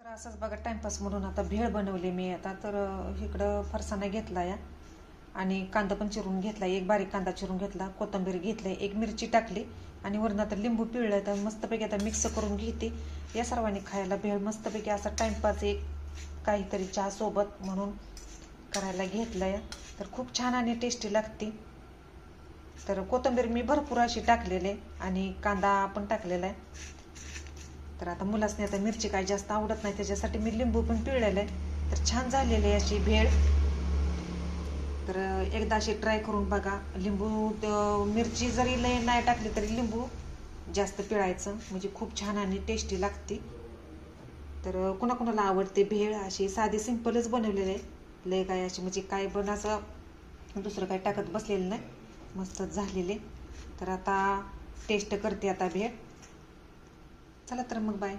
असंच बघा टाइमपास म्हणून आता भेळ बनवली मी आता तर इकडं फरसाणा घेतला या आणि कांदा पण चिरून घेतला, एक बारीक कांदा चिरून घेतला, कोथिंबीर घेतली, एक मिरची टाकली आणि वरून आता लिंबू पिळलं तर मस्तपैकी आता मिक्स करून घेते या सर्वांनी खायला भेळ मस्तपैकी असा टाइमपास एक काहीतरी चहा सोबत म्हणून करायला घेतलं या तर खूप छान आणि टेस्टी लागते. तर कोथिंबीर मी भरपूर अशी टाकलेली आणि कांदा पण टाकलेला आहे. तर आता मुलासने आता मिरची काही जास्त आवडत नाही त्याच्यासाठी मी लिंबू पण पिळलेलं आहे. तर छान झालेली आहे अशी भेळ. तर एकदा अशी ट्राय करून बघा. लिंबू मिरची जरी लय नाही टाकली तरी लिंबू जास्त पिळायचं म्हणजे खूप छान आणि टेस्टी लागते. तर कुणाकुणाला आवडते भेळ अशी साधी सिंपलच बनवलेली आहे, लय काय अशी म्हणजे काय पण असं दुसरं काही टाकत बसलेलं नाही, मस्तच झालेले. तर आता टेस्ट करते आता भेळ. चला तर मग बाय.